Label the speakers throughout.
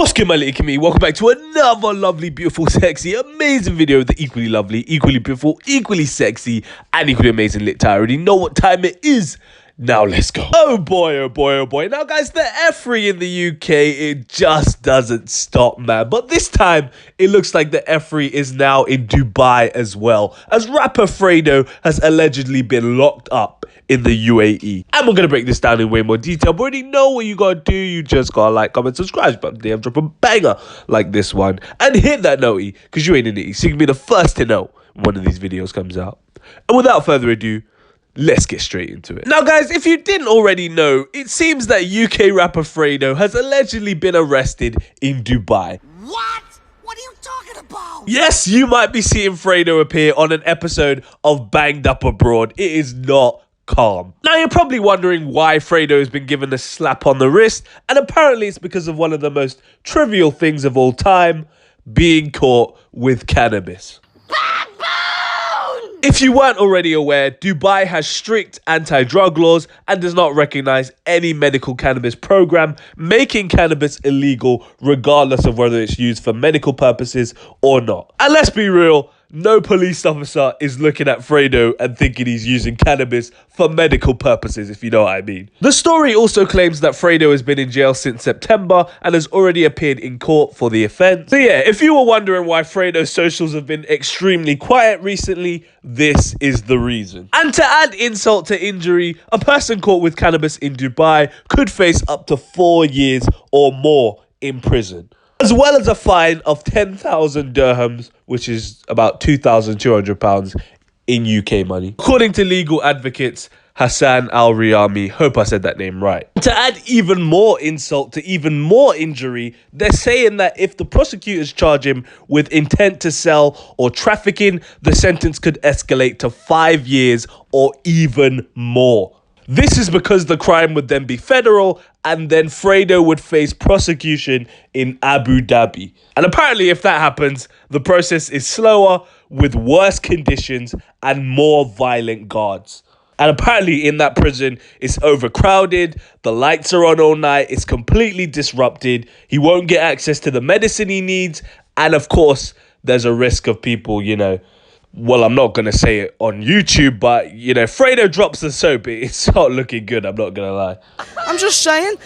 Speaker 1: What's good, my little community? Welcome back to another lovely, beautiful, sexy, amazing video of the equally lovely, equally beautiful, equally sexy, and equally amazing lit. I already know what time it is. Now let's go. Oh boy, oh boy, oh boy. Now guys, the F3 in the UK, it just doesn't stop, man. But this time, it looks like the F3 is now in Dubai as well, as rapper Fredo has allegedly been locked up in the UAE. And we're going to break this down in way more detail. But already know what you got to do. You just got to like, comment, subscribe. But damn, drop a banger like this one. And hit that notey, because you ain't an idiot. So you can be the first to know when one of these videos comes out. And without further ado, let's get straight into it. Now, guys, if you didn't already know, it seems that UK rapper Fredo has allegedly been arrested in Dubai.
Speaker 2: What? What are you talking about?
Speaker 1: Yes, you might be seeing Fredo appear on an episode of Banged Up Abroad. It is not calm. Now, you're probably wondering why Fredo has been given a slap on the wrist, and apparently it's because of one of the most trivial things of all time, being caught with cannabis. If you weren't already aware, Dubai has strict anti-drug laws and does not recognize any medical cannabis program, making cannabis illegal regardless of whether it's used for medical purposes or not. And let's be real, no police officer is looking at Fredo and thinking he's using cannabis for medical purposes, if you know what I mean. The story also claims that Fredo has been in jail since September and has already appeared in court for the offense. So yeah, if you were wondering why Fredo's socials have been extremely quiet recently, this is the reason. And to add insult to injury, a person caught with cannabis in Dubai could face up to 4 years or more in prison, as well as a fine of 10,000 dirhams, which is about £2,200 in UK money, according to legal advocates Hassan Al-Riyami. Hope I said that name right. To add even more insult to even more injury, they're saying that if the prosecutors charge him with intent to sell or trafficking, the sentence could escalate to 5 years or even more. This is because the crime would then be federal, and then Fredo would face prosecution in Abu Dhabi. And apparently, if that happens, the process is slower, with worse conditions and more violent guards. And apparently in that prison, it's overcrowded, the lights are on all night, it's completely disrupted, he won't get access to the medicine he needs, and of course, there's a risk of people, you know, well, I'm not going to say it on YouTube, but, you know, Fredo drops the soap, it's not looking good, I'm not going to lie.
Speaker 2: I'm just saying.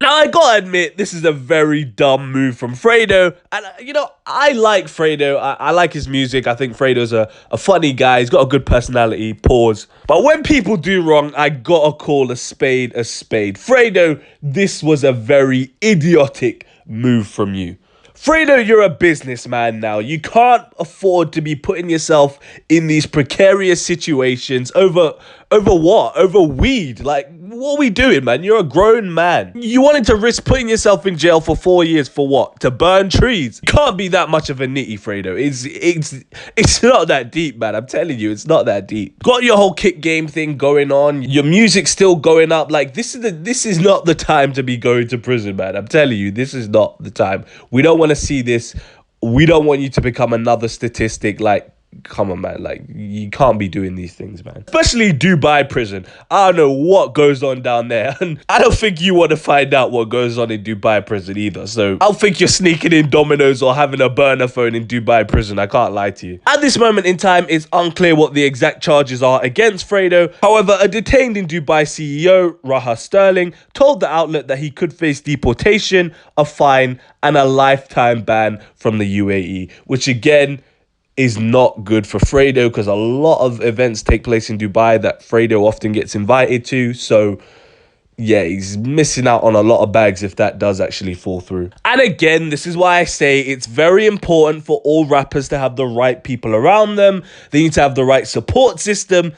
Speaker 1: Now, I gotta admit, this is a very dumb move from Fredo. And, you know, I like Fredo. I like his music. I think Fredo's a funny guy. He's got a good personality. Pause. But when people do wrong, I gotta call a spade a spade. Fredo, this was a very idiotic move from you. Fredo, you're a businessman now. You can't afford to be putting yourself in these precarious situations over what? Over weed? Like, what are we doing, man? You're a grown man. You wanted to risk putting yourself in jail for 4 years for what? To burn trees? You can't be that much of a nitty, Fredo. It's not that deep, man. I'm telling you, it's not that deep. Got your whole kick game thing going on. Your music's still going up. Like, this is not the time to be going to prison, man. I'm telling you, this is not the time. We don't want to see this. We don't want you to become another statistic. Like, come on, man. Like, you can't be doing these things, man. Especially Dubai prison. I don't know what goes on down there, and I don't think you want to find out what goes on in Dubai prison either. So I don't think you're sneaking in Domino's or having a burner phone in Dubai prison. I can't lie to you. At this moment in time, it's unclear what the exact charges are against Fredo. However, a detained in Dubai CEO, Raha Sterling, told the outlet that he could face deportation, a fine, and a lifetime ban from the UAE, which again is not good for Fredo, because a lot of events take place in Dubai that Fredo often gets invited to. So yeah, he's missing out on a lot of bags if that does actually fall through. And again, this is why I say it's very important for all rappers to have the right people around them. They need to have the right support system.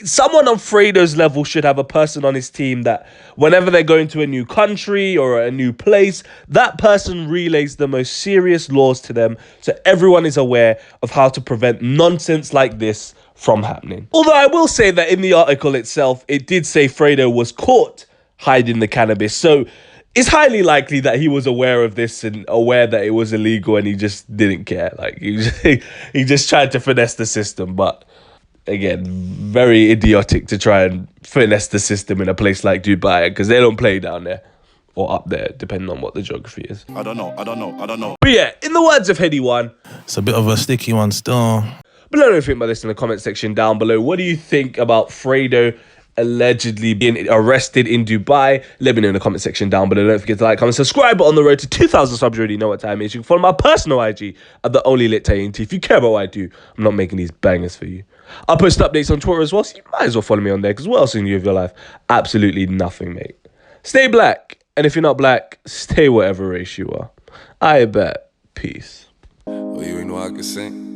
Speaker 1: Someone on Fredo's level should have a person on his team that whenever they're going to a new country or a new place, that person relays the most serious laws to them, so everyone is aware of how to prevent nonsense like this from happening. Although I will say that in the article itself, it did say Fredo was caught hiding the cannabis, so it's highly likely that he was aware of this and aware that it was illegal, and he just didn't care. Like, he just tried to finesse the system. But again, very idiotic to try and finesse the system in a place like Dubai, because they don't play down there. or up there, depending on what the geography is.
Speaker 3: I don't know.
Speaker 1: But yeah, in the words of Heady One,
Speaker 4: It's a bit of a sticky one still.
Speaker 1: but let me know what you think about this in the comment section down below. What do you think about Fredo allegedly being arrested in Dubai? Let me know in the comment section down below. Don't forget to like, comment, subscribe. But on the road to 2,000 subs, you already know what time it is. You can follow my personal IG at theonlylitt. If you care about what I do, I'm not making these bangers for you. I'll post updates on Twitter as well, so you might as well follow me on there, because what else can you do with your life? Absolutely nothing, mate. Stay black, and if you're not black, stay whatever race you are. I bet. Peace.
Speaker 5: Oh, you ain't know I could sing?